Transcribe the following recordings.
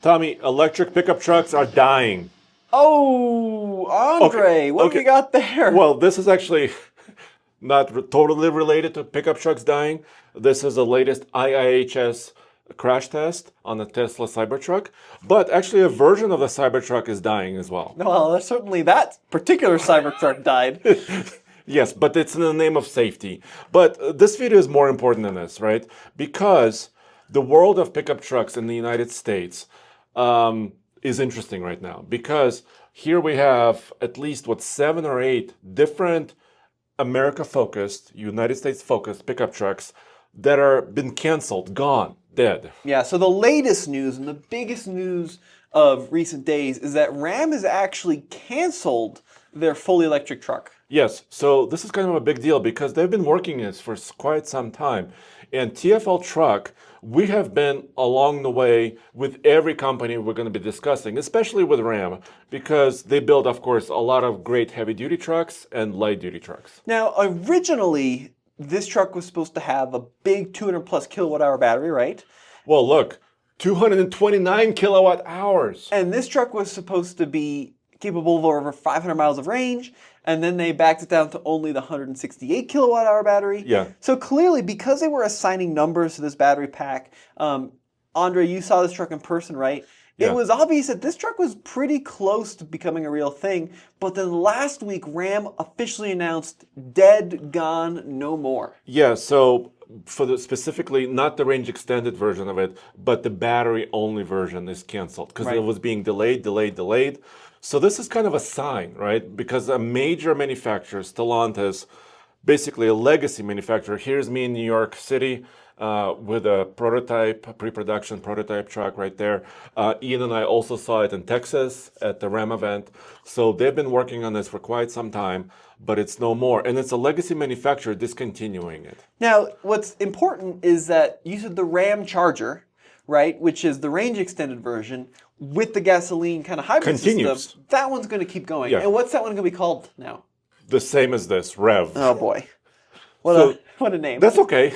Tommy, electric pickup trucks are dying. Oh, Andre, what have you got there? Well, this is actually not totally related to pickup trucks dying. This is the latest IIHS crash test on the Tesla Cybertruck, but actually a version of the Cybertruck is dying as well. Well, certainly that particular Cybertruck died. Yes, but it's in the name of safety. But this video is more important than this, right? Because the world of pickup trucks in the United States is interesting right now. Because here we have at least, 7 or 8 different America-focused, United States-focused pickup trucks that are been canceled, gone, dead. Yeah, so the latest news and the biggest news of recent days is that Ram has actually canceled their fully electric truck. Yes, so this is kind of a big deal because they've been working this for quite some time. And TFL Truck, we have been along the way with every company we're going to be discussing, especially with Ram, because they build, of course, a lot of great heavy-duty trucks and light-duty trucks. Now, originally, this truck was supposed to have a big 200-plus kilowatt-hour battery, right? Well, look, 229 kilowatt hours. And this truck was supposed to be capable of over 500 miles of range, and then they backed it down to only the 168 kilowatt hour battery. Yeah. So clearly, because they were assigning numbers to this battery pack, Andre, you saw this truck in person, right? Yeah. It was obvious that this truck was pretty close to becoming a real thing, but then last week, Ram officially announced dead, gone, no more. Yeah, so for specifically not the range extended version of it, but the battery only version is canceled because it was being delayed. So this is kind of a sign, right? Because a major manufacturer, Stellantis, basically a legacy manufacturer. Here's me in New York City with a prototype, pre-production prototype truck right there. Ian and I also saw it in Texas at the Ram event. So they've been working on this for quite some time, but it's no more. And it's a legacy manufacturer discontinuing it. Now, what's important is that you said the Ram Charger, right, which is the range extended version, with the gasoline kind of hybrid system, that one's going to keep going. Yeah. And what's that one going to be called now? The same as this, Rev. Oh boy, what a name. That's okay.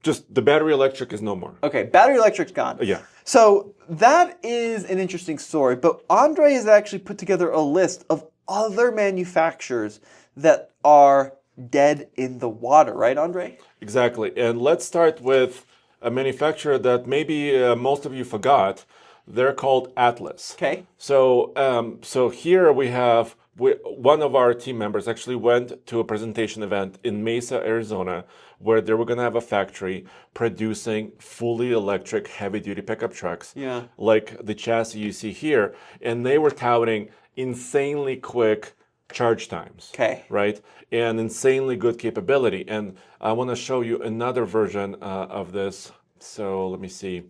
Just the battery electric is no more. Okay, battery electric's gone. Yeah. So that is an interesting story, but Andre has actually put together a list of other manufacturers that are dead in the water, right, Andre? Exactly. And let's start with a manufacturer that maybe most of you forgot. They're called ATLIS. Okay. So here we have one of our team members actually went to a presentation event in Mesa, Arizona, where they were going to have a factory producing fully electric heavy-duty pickup trucks, like the chassis you see here, and they were touting insanely quick charge times, right, and insanely good capability. And I want to show you another version of this. So let me see.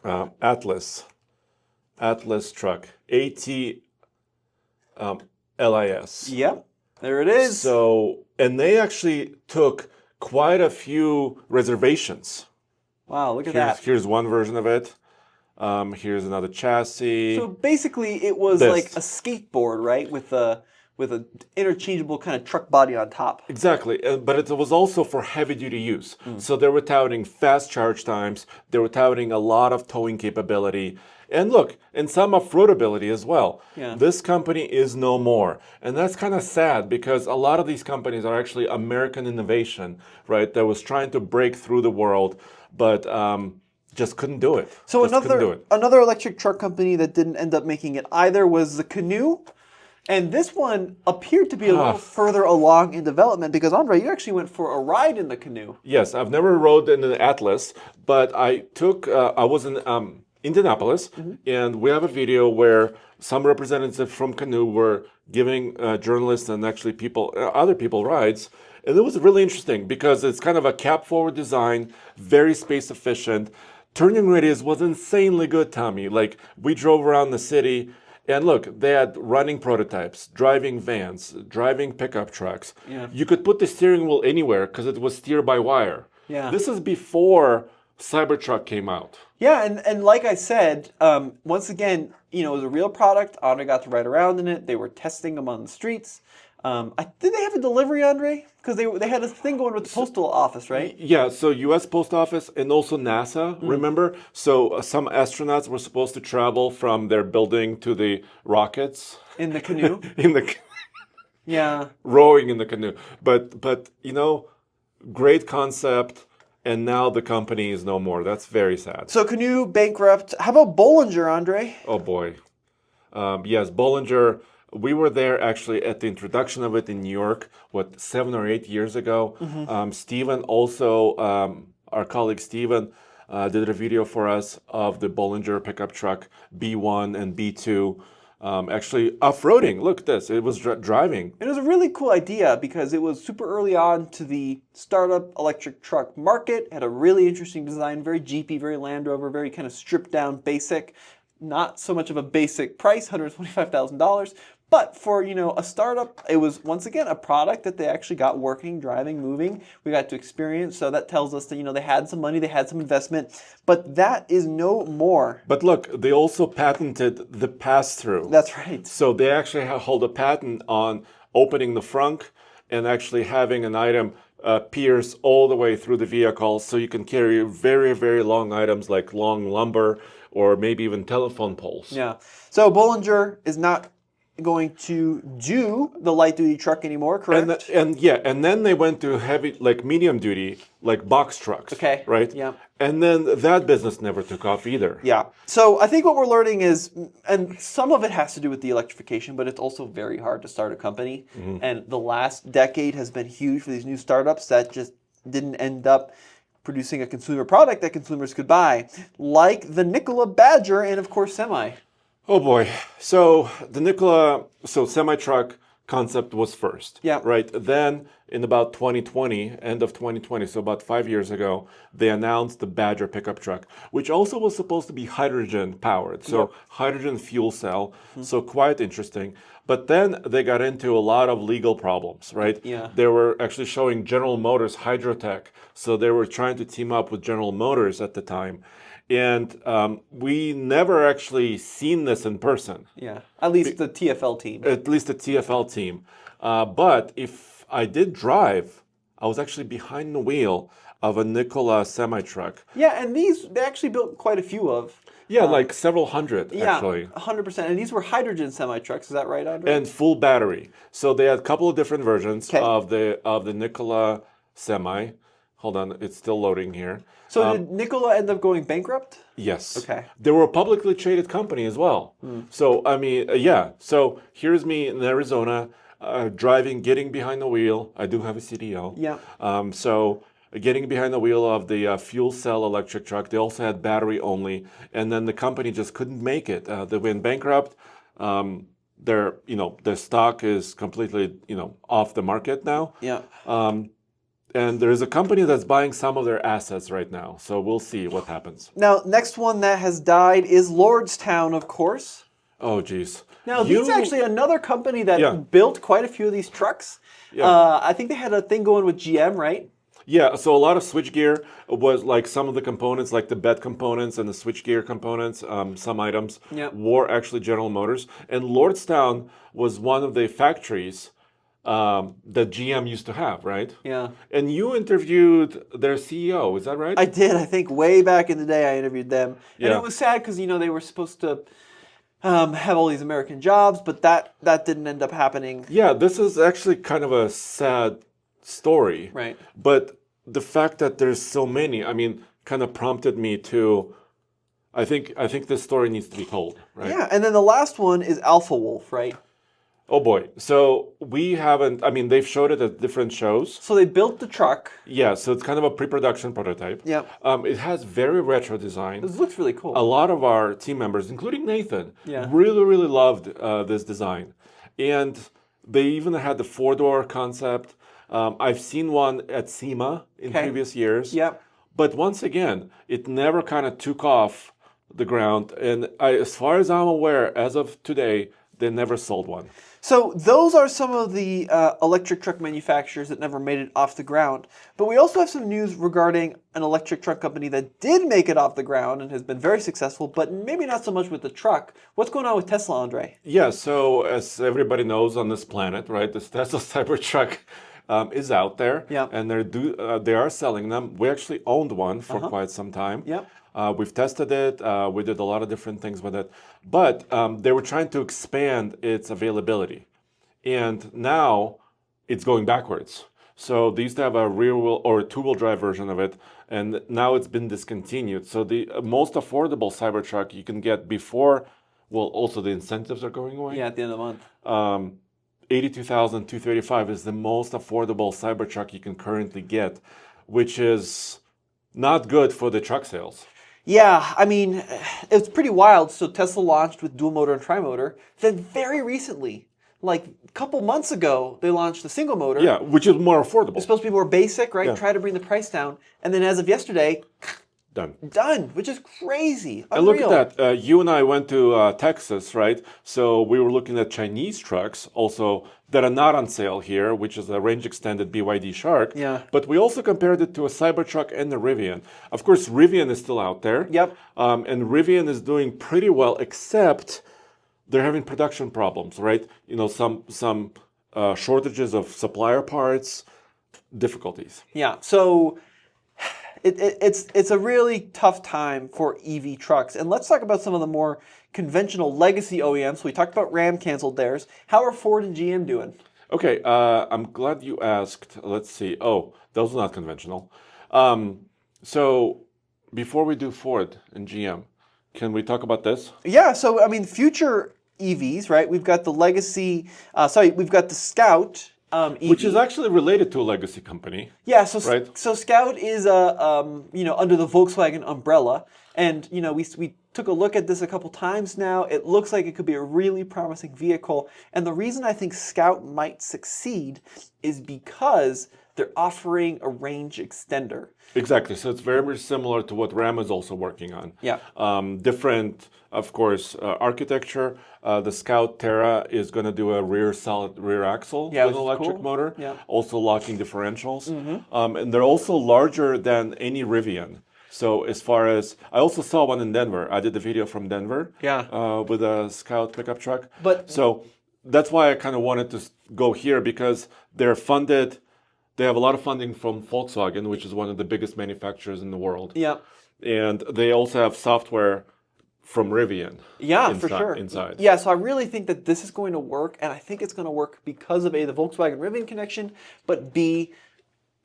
ATLIS truck, ATLIS. Yep, there it is. So, and they actually took quite a few reservations. Wow, look at that. Here's one version of it. Here's another chassis. So basically, it was like a skateboard, right, with an interchangeable kind of truck body on top. Exactly, but it was also for heavy-duty use. So they were touting fast charge times. They were touting a lot of towing capability. And look, and some off-roadability as well. Yeah. This company is no more. And that's kind of sad because a lot of these companies are actually American innovation, right, that was trying to break through the world, but just couldn't do it. So another electric truck company that didn't end up making it either was the Canoo. And this one appeared to be a little further along in development because, Andre, you actually went for a ride in the Canoo. Yes, I've never rode in the ATLIS, but I was in Indianapolis, and we have a video where some representatives from Canoo were giving journalists and actually other people rides. And it was really interesting because it's kind of a cab-forward design, very space efficient. Turning radius was insanely good, Tommy. Like, we drove around the city, and look, they had running prototypes, driving vans, driving pickup trucks. Yeah. You could put the steering wheel anywhere because it was steer-by-wire. Yeah. This is before Cybertruck came out. Yeah, and like I said, once again, it was a real product. Andre got to ride around in it. They were testing them on the streets. Did they have a delivery, Andre? Because they had a thing going with the postal office, right? Yeah, so U.S. Post Office and also NASA, remember? So some astronauts were supposed to travel from their building to the rockets. In the canoe? in the Yeah. Rowing in the canoe. But great concept, and now the company is no more. That's very sad. So Canoo bankrupt. How about Bollinger, Andre? Oh boy. Yes, Bollinger. We were there actually at the introduction of it in New York, 7 or 8 years ago. Steven also, our colleague Steven, did a video for us of the Bollinger pickup truck B1 and B2. Actually off-roading. Look at this. It was driving. It was a really cool idea because it was super early on to the startup electric truck market. Had a really interesting design, very Jeepy, very Land Rover, very kind of stripped down basic. Not so much of a basic price, $125,000. But for, a startup, it was, once again, a product that they actually got working, driving, moving. We got to experience. So that tells us that, they had some money, they had some investment. But that is no more. But look, they also patented the pass-through. That's right. So they actually hold a patent on opening the frunk and actually having an item pierce all the way through the vehicle so you can carry very, very long items like long lumber or maybe even telephone poles. Yeah. So Bollinger is not going to do the light duty truck anymore, correct? And then they went to heavy, like medium duty, like box trucks. Okay. Right? Yeah. And then that business never took off either. Yeah. So I think what we're learning is, and some of it has to do with the electrification, but it's also very hard to start a company. And the last decade has been huge for these new startups that just didn't end up producing a consumer product that consumers could buy, like the Nikola Badger and, of course, Semi. Oh boy. So the semi-truck concept was first. Yeah. Right. Then in about 2020, end of 2020, so about 5 years ago, they announced the Badger pickup truck, which also was supposed to be hydrogen powered. So hydrogen fuel cell. So quite interesting. But then they got into a lot of legal problems, right? Yeah. They were actually showing General Motors Hydrotech. So they were trying to team up with General Motors at the time. And we never actually seen this in person. Yeah, at least the TFL team. At least the TFL team. But if I did drive, I was actually behind the wheel of a Nikola semi-truck. Yeah, and they actually built quite a few of. Yeah, like several hundred, actually. Yeah, 100%. And these were hydrogen semi-trucks, is that right, Andre? And full battery. So they had a couple of different versions of the Nikola semi. Hold on, it's still loading here. So did Nikola end up going bankrupt? Yes. Okay. They were a publicly traded company as well. So, I mean, So here's me in Arizona, driving, getting behind the wheel. I do have a CDL. Yeah. So getting behind the wheel of the fuel cell electric truck. They also had battery only. And then the company just couldn't make it. They went bankrupt. Their stock is completely, off the market now. Yeah. And there's a company that's buying some of their assets right now. So we'll see what happens. Now, next one that has died is Lordstown, of course. Oh, geez. Now, this is actually another company that built quite a few of these trucks. Yeah. I think they had a thing going with GM, right? Yeah, so a lot of switchgear was like some of the components, like the bed components and the switchgear components, some items were actually General Motors. And Lordstown was one of the factories that GM used to have, right? Yeah. And you interviewed their CEO, is that right? I did. I think way back in the day I interviewed them. And it was sad because, they were supposed to have all these American jobs, but that didn't end up happening. Yeah, this is actually kind of a sad story. Right. But the fact that there's so many, kind of prompted me to, I think this story needs to be told, right? Yeah, and then the last one is Alpha Wolf, right? Oh boy. So we haven't, they've showed it at different shows. So they built the truck. Yeah, so it's kind of a pre-production prototype. Yeah. It has very retro design. This looks really cool. A lot of our team members, including Nathan, really, really loved this design. And they even had the 4-door concept. I've seen one at SEMA in previous years. Yep. But once again, it never kind of took off the ground. And as far as I'm aware, as of today, They never sold one. So those are some of the electric truck manufacturers that never made it off the ground. But we also have some news regarding an electric truck company that did make it off the ground and has been very successful, but maybe not so much with the truck. What's going on with Tesla, Andre? Yeah, so as everybody knows on this planet, right, this Tesla Cybertruck is out there, and they are selling them. We actually owned one for quite some time. We've tested it. We did a lot of different things with it. But they were trying to expand its availability. And now it's going backwards. So they used to have a rear-wheel or a two-wheel drive version of it, and now it's been discontinued. So the most affordable Cybertruck you can get before, well, also the incentives are going away. Yeah, at the end of the month. $82,235 is the most affordable Cybertruck you can currently get, which is not good for the truck sales. Yeah, I mean, it's pretty wild. So Tesla launched with dual motor and tri-motor. Then very recently, like a couple months ago, they launched the single motor. Yeah, which is more affordable. It's supposed to be more basic, right? Try to bring the price down. And then as of yesterday, done, which is crazy. Unreal. And look at that. You and I went to Texas, right? So we were looking at Chinese trucks also that are not on sale here, which is a range extended BYD Shark. Yeah. But we also compared it to a Cybertruck and the Rivian. Of course, Rivian is still out there. Yep. And Rivian is doing pretty well, except they're having production problems, right? You know, some shortages of supplier parts, difficulties. Yeah. So it's a really tough time for EV trucks. And let's talk about some of the more conventional legacy OEMs. So we talked about Ram canceled theirs. How are Ford and GM doing? Okay, I'm glad you asked. Let's see. Oh, those are not conventional. So before we do Ford and GM, can we talk about this? Yeah, so I mean, future EVs, right? We've got the legacy, we've got the Scout EV. Which is actually related to a legacy company. Yeah, so right? So Scout is under the Volkswagen umbrella, and we took a look at this a couple times now. It looks like it could be a really promising vehicle, and the reason I think Scout might succeed is because they're offering a range extender. Exactly. So it's very, very similar to what Ram is also working on. Yeah. Different, of course, architecture. The Scout Terra is going to do a solid rear axle with an electric motor. Yeah. Also locking differentials. And they're also larger than any Rivian. So as far as, I also saw one in Denver. I did the video from Denver. Yeah. With a Scout pickup truck. So that's why I kind of wanted to go here, because they're funded. They have a lot of funding from Volkswagen, which is one of the biggest manufacturers in the world. Yeah. And they also have software from Rivian. Yeah, for sure. Inside. Yeah, so I really think that this is going to work, and I think it's going to work because of A, the Volkswagen Rivian connection, but B,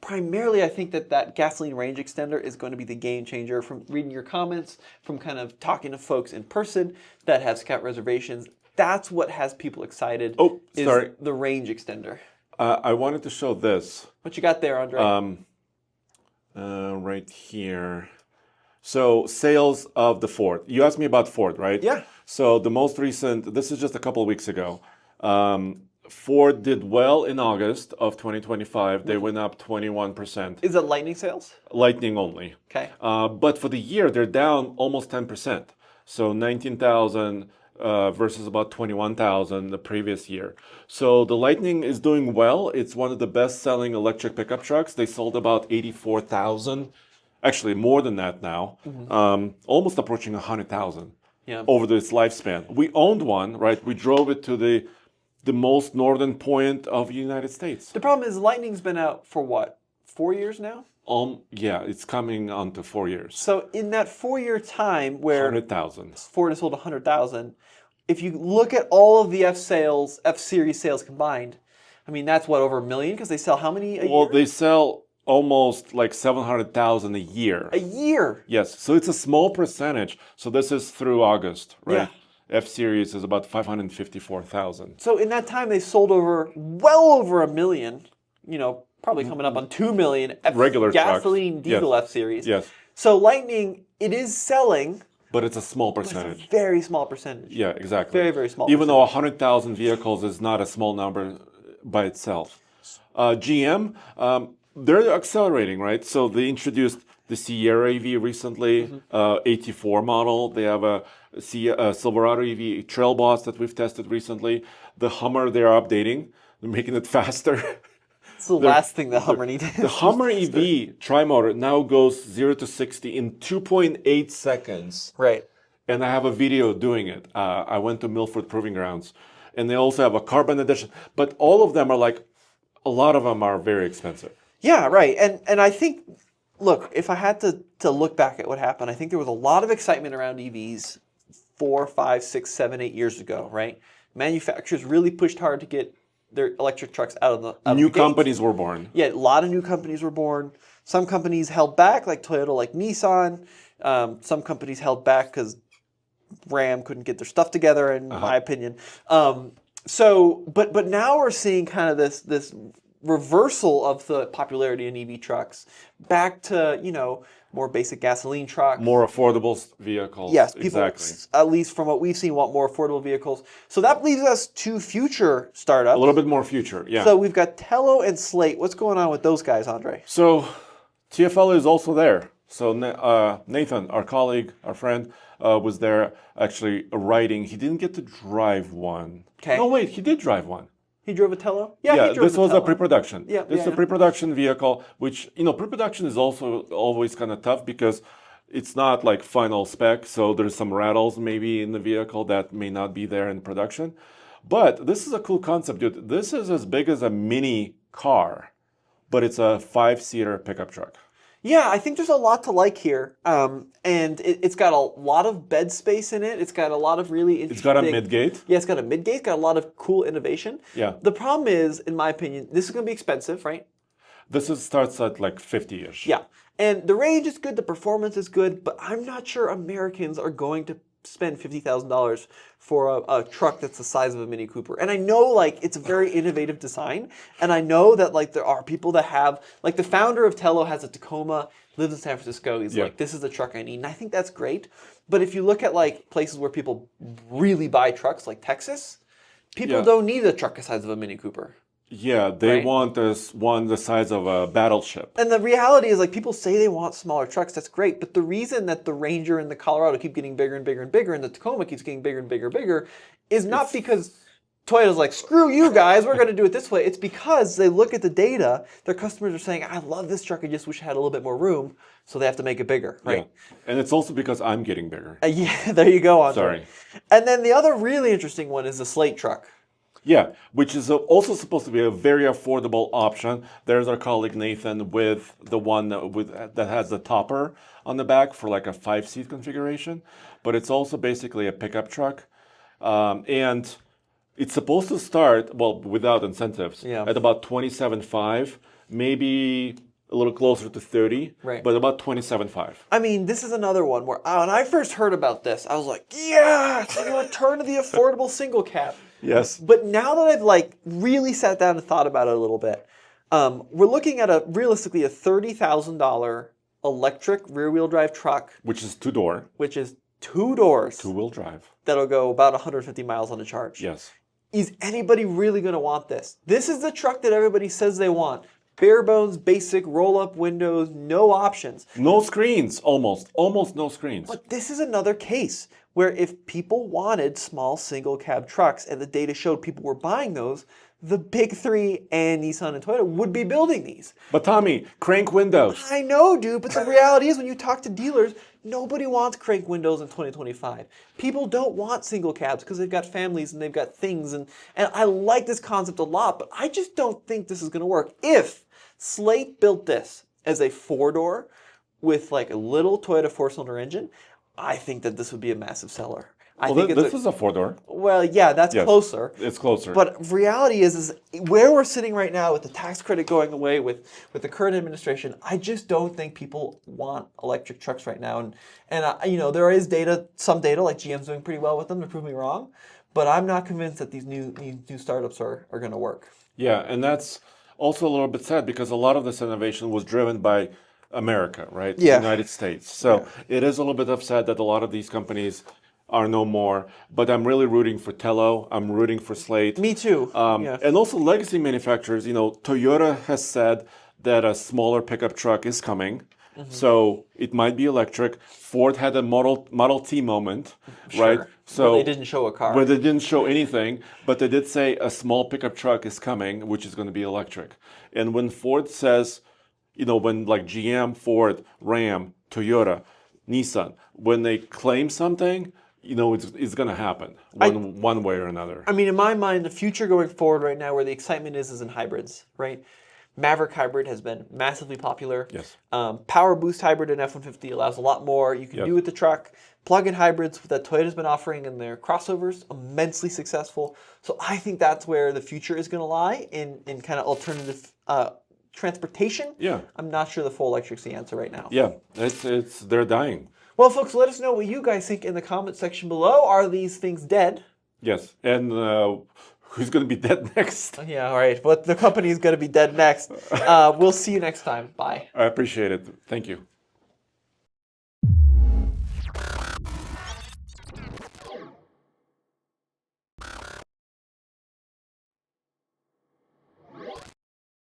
primarily I think that gasoline range extender is going to be the game changer. From reading your comments, from kind of talking to folks in person that have Scout reservations, that's what has people excited. Oh, sorry. Is the range extender. I wanted to show this. What you got there, Andre? Right here. So sales of the Ford. You asked me about Ford, right? Yeah. So the most recent, this is just a couple of weeks ago. Ford did well in August of 2025. They went up 21%. Is it Lightning sales? Lightning only. Okay. But for the year, they're down almost 10%. So 19,000 versus about 21,000 the previous year. So the Lightning is doing well. It's one of the best-selling electric pickup trucks. They sold about 84,000. Actually, more than that now. Almost approaching 100,000 over its lifespan. We owned one, right? We drove it to the most northern point of the United States. The problem is Lightning's been out for what, 4 years now? Yeah, it's coming on to 4 years. So in that 4-year time where 100,000. Ford has sold 100,000, if you look at all of the F-Series sales combined, I mean, that's what, over 1 million? Because they sell how many a year? Well, they sell almost like 700,000 a year. A year? Yes. So it's a small percentage. So this is through August, right? Yeah. F-Series is about 554,000. So in that time, they sold well over 1 million, probably coming up on 2 million regular gasoline trucks. diesel F-Series. Yes. So Lightning, it is selling. But it's a small percentage. It's a very small percentage. Yeah, exactly. Very, very small Even though 100,000 vehicles is not a small number by itself. GM, they're accelerating, right? So they introduced the Sierra EV recently, AT4 model. They have a Silverado EV Trail Boss that we've tested recently. The Hummer they're updating. They're making it faster. It's the last thing the Hummer needed. The Hummer EV tri-motor now goes 0 to 60 in 2.8 seconds. Right. And I have a video doing it. I went to Milford Proving Grounds. And they also have a carbon edition. But all of them are like, a lot of them are very expensive. Yeah, right. And I think, look, if I had to look back at what happened, I think there was a lot of excitement around EVs 4, 5, 6, 7, 8 years ago, right? Manufacturers really pushed hard to get their electric trucks out of the New companies were born. Yeah, a lot of new companies were born. Some companies held back, like Toyota, like Nissan. Some companies held back because Ram couldn't get their stuff together, in my opinion. But now we're seeing kind of this reversal of the popularity in EV trucks back to, more basic gasoline trucks. More affordable vehicles. Yes, people, exactly. At least from what we've seen, want more affordable vehicles. So that leads us to future startups. A little bit more future, yeah. So we've got TELO and Slate. What's going on with those guys, Andre? So TFL is also there. So Nathan, our colleague, our friend, was there actually riding. He didn't get to drive one. Okay. No, wait, he did drive one. He drove a TELO? Yeah, he drove this was TELO. a pre-production. Yeah, this is a pre-production vehicle, which, pre-production is also always kind of tough because it's not like final spec. So there's some rattles maybe in the vehicle that may not be there in production. But this is a cool concept, dude. This is as big as a mini car, but it's a 5-seater pickup truck. Yeah, I think there's a lot to like here. And it's got a lot of bed space in it. It's got a lot of really interesting... It's got a mid-gate. Yeah, it's got a mid-gate. It's got a lot of cool innovation. Yeah. The problem is, in my opinion, this is going to be expensive, right? Starts at like 50-ish. Yeah. And the range is good, the performance is good, but I'm not sure Americans are going to spend $50,000 for a truck that's the size of a Mini Cooper. And I know it's a very innovative design, and I know that there are people that have, the founder of TELO has a Tacoma, lives in San Francisco. He's like, this is the truck I need. And I think that's great. But if you look at places where people really buy trucks, like Texas, people don't need a truck the size of a Mini Cooper. Yeah, they want this one the size of a battleship. And the reality is, people say they want smaller trucks. That's great. But the reason that the Ranger and the Colorado keep getting bigger and bigger and bigger, and the Tacoma keeps getting bigger and bigger and bigger, is not because Toyota's like, screw you guys, we're going to do it this way. It's because they look at the data. Their customers are saying, I love this truck. I just wish it had a little bit more room. So they have to make it bigger, right? Yeah. And it's also because I'm getting bigger. Yeah, there you go, Andre. Sorry. And then the other really interesting one is the Slate truck. Yeah, which is also supposed to be a very affordable option. There's our colleague Nathan with the one that has the topper on the back for like a 5-seat configuration. But it's also basically a pickup truck. And it's supposed to start, without incentives, at about $27,500, maybe a little closer to $30,000, but about $27,500. I mean, this is another one where when I first heard about this, I was like, yeah, it's like a return to the affordable single cab. Yes. But now that I've really sat down and thought about it a little bit, we're looking at realistically a $30,000 electric rear-wheel drive truck. Which is 2-door. Which is 2 doors. 2-wheel drive. That'll go about 150 miles on a charge. Yes. Is anybody really going to want this? This is the truck that everybody says they want. Bare bones, basic, roll-up windows, no options. No screens, almost no screens. But this is another case where if people wanted small single cab trucks and the data showed people were buying those, the big three and Nissan and Toyota would be building these. But Tommy, crank windows. I know, dude, but the reality is when you talk to dealers, nobody wants crank windows in 2025. People don't want single cabs because they've got families and they've got things. And I like this concept a lot, but I just don't think this is going to work. If Slate built this as a 4-door with a little Toyota 4-cylinder engine, I think that this would be a massive seller. I think this is a 4-door. Well, yeah, that's closer. It's closer. But reality is where we're sitting right now with the tax credit going away with the current administration, I just don't think people want electric trucks right now. And there is some data, like GM's doing pretty well with them to prove me wrong. But I'm not convinced that these new startups are going to work. Yeah, and that's also a little bit sad because a lot of this innovation was driven by America, right? Yeah. The United States. So it is a little bit upset that a lot of these companies are no more. But I'm really rooting for TELO. I'm rooting for Slate. Me too. And also legacy manufacturers. Toyota has said that a smaller pickup truck is coming. So it might be electric. Ford had a Model T moment, Sure. right? So where they didn't show a car. Where they didn't show anything, but they did say a small pickup truck is coming, which is going to be electric. And when Ford says, when like GM, Ford, Ram, Toyota, Nissan, when they claim something, it's going to happen one way or another. I mean, in my mind, the future going forward right now, where the excitement is in hybrids, right? Maverick hybrid has been massively popular. Yes. Power boost hybrid in F-150 allows a lot more you can do with the truck. Plug-in hybrids that Toyota's been offering in their crossovers, immensely successful. So I think that's where the future is going to lie in kind of alternative transportation. Yeah. I'm not sure the full electric's the answer right now. Yeah, they're dying. Well, folks, let us know what you guys think in the comment section below. Are these things dead? Yes, and who's going to be dead next? Yeah, all right. But the company is going to be dead next. We'll see you next time. Bye. I appreciate it. Thank you.